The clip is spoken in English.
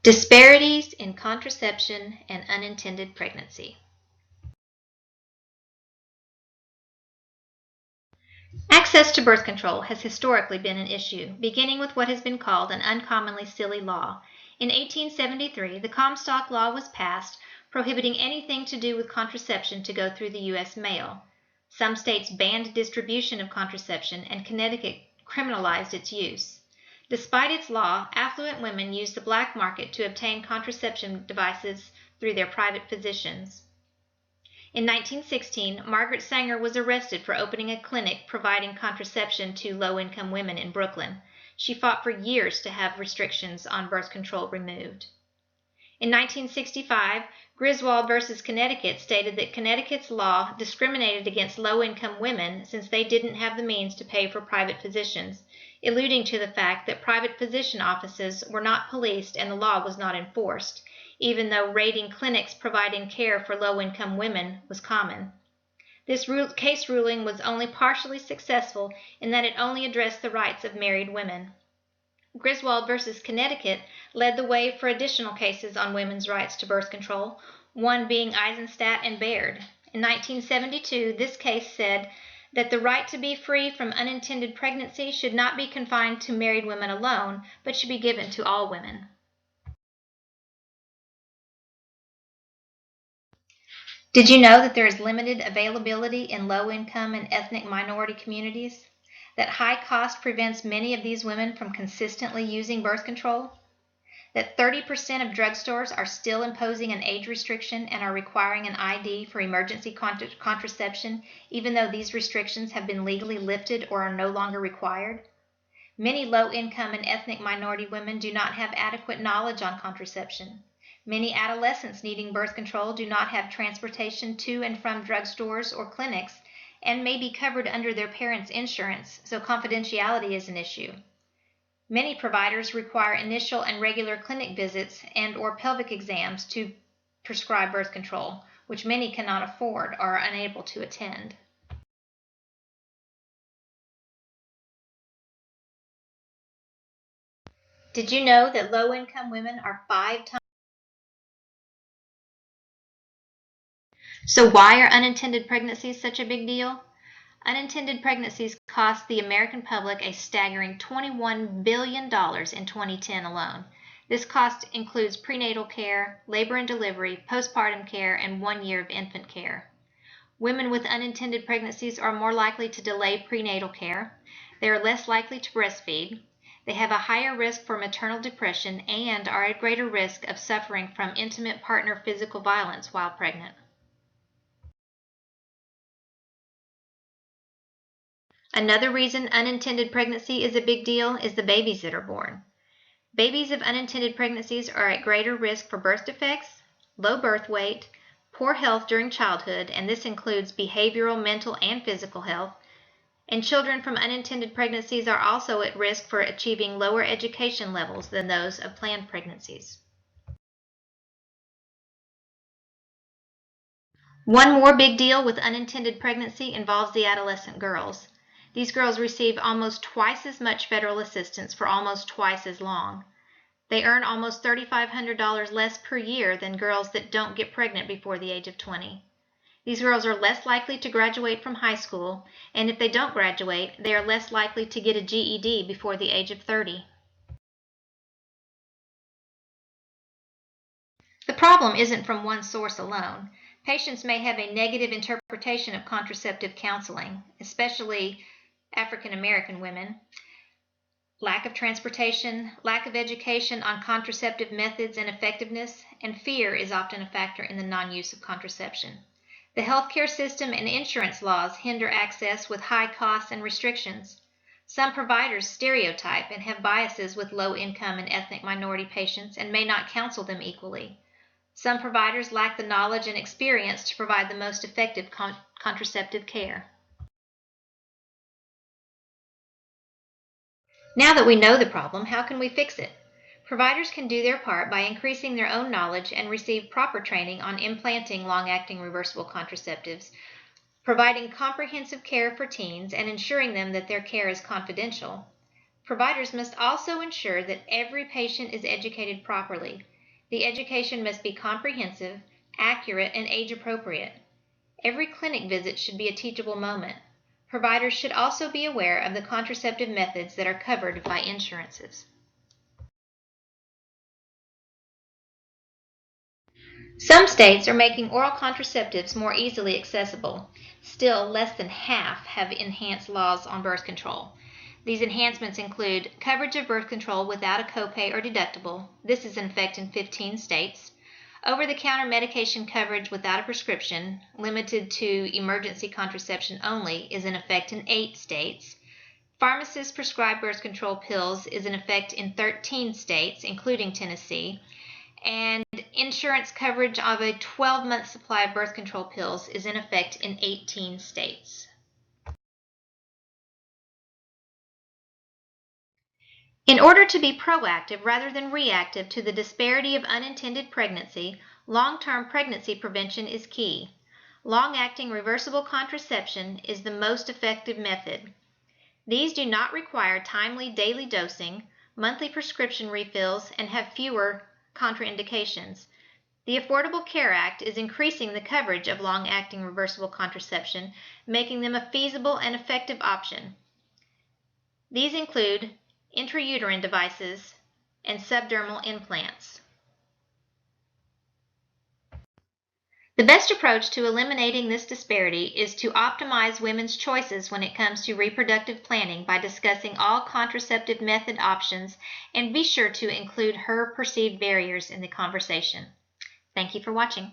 Disparities in contraception and unintended pregnancy. Access to birth control has historically been an issue, beginning with what has been called an uncommonly silly law. In 1873, the Comstock Law was passed, prohibiting anything to do with contraception to go through the U.S. mail. Some states banned distribution of contraception, and Connecticut criminalized its use. Despite its law, affluent women used the black market to obtain contraception devices through their private physicians. In 1916, Margaret Sanger was arrested for opening a clinic providing contraception to low-income women in Brooklyn. She fought for years to have restrictions on birth control removed. In 1965, Griswold v. Connecticut stated that Connecticut's law discriminated against low-income women since they didn't have the means to pay for private physicians, alluding to the fact that private physician offices were not policed and the law was not enforced, even though raiding clinics providing care for low-income women was common. This case ruling was only partially successful in that it only addressed the rights of married women. Griswold v. Connecticut led the way for additional cases on women's rights to birth control, one being Eisenstadt and Baird. In 1972, this case said that the right to be free from unintended pregnancy should not be confined to married women alone, but should be given to all women. Did you know that there is limited availability in low-income and ethnic minority communities? That high cost prevents many of these women from consistently using birth control? That 30% of drugstores are still imposing an age restriction and are requiring an ID for emergency contraception, even though these restrictions have been legally lifted or are no longer required? Many low-income and ethnic minority women do not have adequate knowledge on contraception. Many adolescents needing birth control do not have transportation to and from drugstores or clinics and may be covered under their parents' insurance, so confidentiality is an issue. Many providers require initial and regular clinic visits and/or pelvic exams to prescribe birth control, which many cannot afford or are unable to attend. Did you know that low-income women are 5 times? So why are unintended pregnancies such a big deal? Unintended pregnancies cost the American public a staggering $21 billion in 2010 alone. This cost includes prenatal care, labor and delivery, postpartum care, and 1 year of infant care. Women with unintended pregnancies are more likely to delay prenatal care. They are less likely to breastfeed. They have a higher risk for maternal depression and are at greater risk of suffering from intimate partner physical violence while pregnant. Another reason unintended pregnancy is a big deal is the babies that are born. Babies of unintended pregnancies are at greater risk for birth defects, low birth weight, poor health during childhood, and this includes behavioral, mental, and physical health. And children from unintended pregnancies are also at risk for achieving lower education levels than those of planned pregnancies. One more big deal with unintended pregnancy involves the adolescent girls. These girls receive almost twice as much federal assistance for almost twice as long. They earn almost $3,500 less per year than girls that don't get pregnant before the age of 20. These girls are less likely to graduate from high school, and if they don't graduate, they are less likely to get a GED before the age of 30. The problem isn't from one source alone. Patients may have a negative interpretation of contraceptive counseling, especially African American women. Lack of transportation, lack of education on contraceptive methods and effectiveness, and fear is often a factor in the non-use of contraception. The healthcare system and insurance laws hinder access with high costs and restrictions. Some providers stereotype and have biases with low-income and ethnic minority patients and may not counsel them equally. Some providers lack the knowledge and experience to provide the most effective contraceptive care. Now that we know the problem, how can we fix it? Providers can do their part by increasing their own knowledge and receive proper training on implanting long-acting reversible contraceptives, providing comprehensive care for teens, and ensuring them that their care is confidential. Providers must also ensure that every patient is educated properly. The education must be comprehensive, accurate, and age-appropriate. Every clinic visit should be a teachable moment. Providers should also be aware of the contraceptive methods that are covered by insurances. Some states are making oral contraceptives more easily accessible. Still, less than half have enhanced laws on birth control. These enhancements include coverage of birth control without a copay or deductible. This is in effect in 15 states. Over-the-counter medication coverage without a prescription, limited to emergency contraception only, is in effect in 8 states. Pharmacists prescribe birth control pills is in effect in 13 states, including Tennessee. And insurance coverage of a 12-month supply of birth control pills is in effect in 18 states. In order to be proactive rather than reactive to the disparity of unintended pregnancy, long-term pregnancy prevention is key. Long-acting reversible contraception is the most effective method. These do not require timely daily dosing, monthly prescription refills, and have fewer contraindications. The Affordable Care Act is increasing the coverage of long-acting reversible contraception, making them a feasible and effective option. These include intrauterine devices and subdermal implants. The best approach to eliminating this disparity is to optimize women's choices when it comes to reproductive planning by discussing all contraceptive method options and be sure to include her perceived barriers in the conversation. Thank you for watching.